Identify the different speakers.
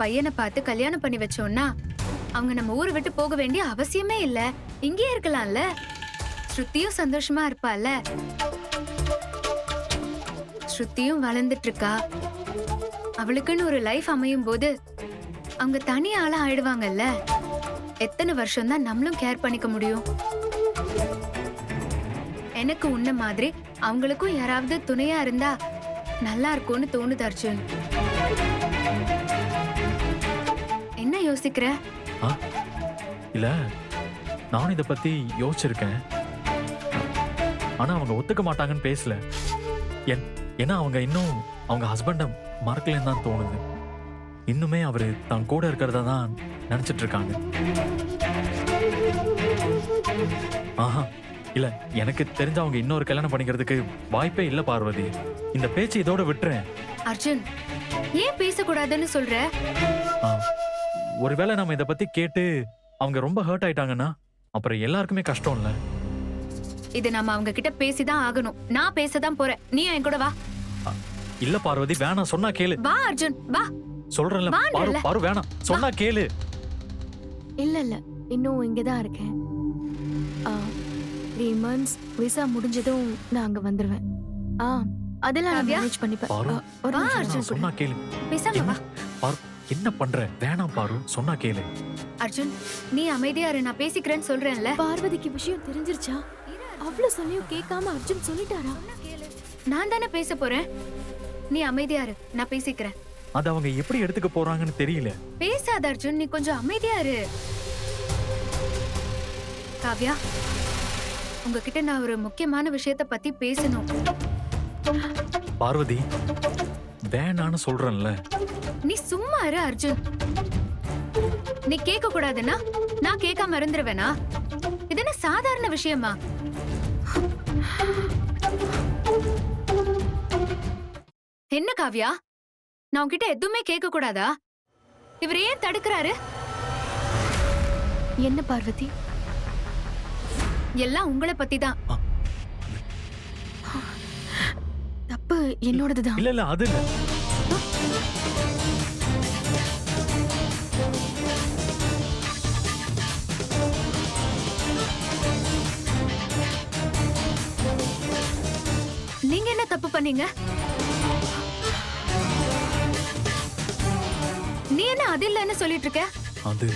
Speaker 1: பையனை பார்த்து கல்யாணம் பண்ணி வச்சோம்னா அவங்க நம்ம ஊரை விட்டு போக வேண்டிய அவசியமே இல்ல. இங்கேயே இருக்கலாம்ல. ஸ்ருதியும் சந்தோஷமா இருப்பால. ஸ்ருதியும் வளர்ந்துட்டு இருக்கா. அவளுக்குன்னு ஒரு லைஃப் அமையும் போது அவங்க தனி ஆளா ஆயிடுவாங்கல்ல. எத்தனை வருஷம் தான் நம்மளும் கேர் பண்ணிக்க முடியும்? எனக்கு உன்ன மாதிரி அவங்களுக்கும் யாராவது துணையா இருந்தா நல்லா இருக்கும்னு தோணுது அர்ஜுன். என்ன யோசிக்கிற?
Speaker 2: இல்ல, நானும் இத பத்தி யோசிச்சிருக்கேன். ஆனா அவங்க ஒத்துக்க மாட்டாங்கன்னு பேசல. ஏன்னா அவங்க இன்னும் அவங்க ஹஸ்பண்ட மறக்கலன்னு தான் தோணுது. இன்னுமே அவரு தான் கூட இருக்கிறதா தான் நினைச்சிட்டு இருக்காங்க. ஆஹா இல்ல, எனக்கு தெரிஞ்ச அவங்க இன்னொரு கல்யாணம் பண்ணிக்கிறதுக்கு வாய்ப்பே இல்ல பார்வதி. இந்த பேச்சு இதோட விட்டுறேன்.
Speaker 1: அர்ஜுன், ஏன் பேசக்கூடாதுன்னு சொல்ற?
Speaker 2: ஒருவேளை நம்ம இத பத்தி கேட்டு அவங்க ரொம்ப ஹர்ட் ஆயிட்டாங்கன்னா அப்புறம் எல்லாருக்குமே கஷ்டம் இல்ல.
Speaker 1: இது நம்ம அவங்க கிட்ட பேசிதான் ஆகணும். நான் பேசதான் போறேன். நீ என் கூட வா.
Speaker 2: இல்ல பார்வதி, வேணாம், சொன்னா கேளு.
Speaker 1: வா அர்ஜுன், வா.
Speaker 2: சொல்றேன்ல பாரு, பாரு வேணாம், சொன்னா கேளு.
Speaker 3: இல்ல இல்ல, இன்னும் இங்கதான் இருக்கேன். 3 months விசா முடிஞ்சதும் நான் அங்க வந்துருவேன். அதெல்லாம் நான் மேனேஜ் பண்ணிப்பேன். ஒரு
Speaker 1: வா
Speaker 3: நிமிஷம்.
Speaker 1: அர்ஜுன்,
Speaker 2: சொன்னா கேளு.
Speaker 1: பேசாம வா.
Speaker 2: பாரு, என்ன பண்ற? வேணாம் பாரு, சொன்னா கேளு.
Speaker 1: அர்ஜுன், நீ அமைதியா இரு. நான் பேசிக்கிறேன்னு சொல்றேன்ல.
Speaker 3: பார்வதிக்கு விஷயம் தெரிஞ்சிருச்சா? அவ்வளவு சொல்லியும் கேட்காம அர்ஜுன் சொல்லிட்டாரா?
Speaker 1: நான் தானே பேச போறேன். நீ அமைதியா இரு, நான் பேசிக்கிறேன்.
Speaker 2: அது அவங்க எப்படி எடுத்துக்க போறாங்கன்னு தெரியல.
Speaker 1: பேசாத அர்ஜுன், நீ கொஞ்சம் அமைதியா இரு. காவ்யா, உங்ககிட்ட நான் ஒரு முக்கியமான விஷயத்த பத்தி பேசணும்.
Speaker 2: பார்வதி, வேணான்னு சொல்றேன்ல.
Speaker 1: நீ சும்மா இரு அர்ஜுன். நீ கேட்க கூடாதுன்னா நான் கேட்காம இருந்துருவேனா? இது என்ன சாதாரண விஷயமா? என்ன காவ்யா, நான் உன்கிட்ட எதுவுமே கேட்க கூடாதா? இவர் ஏன் தடுக்கிறாரு?
Speaker 3: என்ன பார்வதி?
Speaker 1: எல்லாம் உங்களை பத்தி தான்.
Speaker 3: தப்பு என்னோடதுதான்.
Speaker 2: இல்ல இல்ல, அது இல்ல.
Speaker 1: நீங்க என்ன தப்பு பண்ணீங்க? நீ என்ன அது இல்லன்னு சொல்லிட்டு இருக்க?
Speaker 2: அது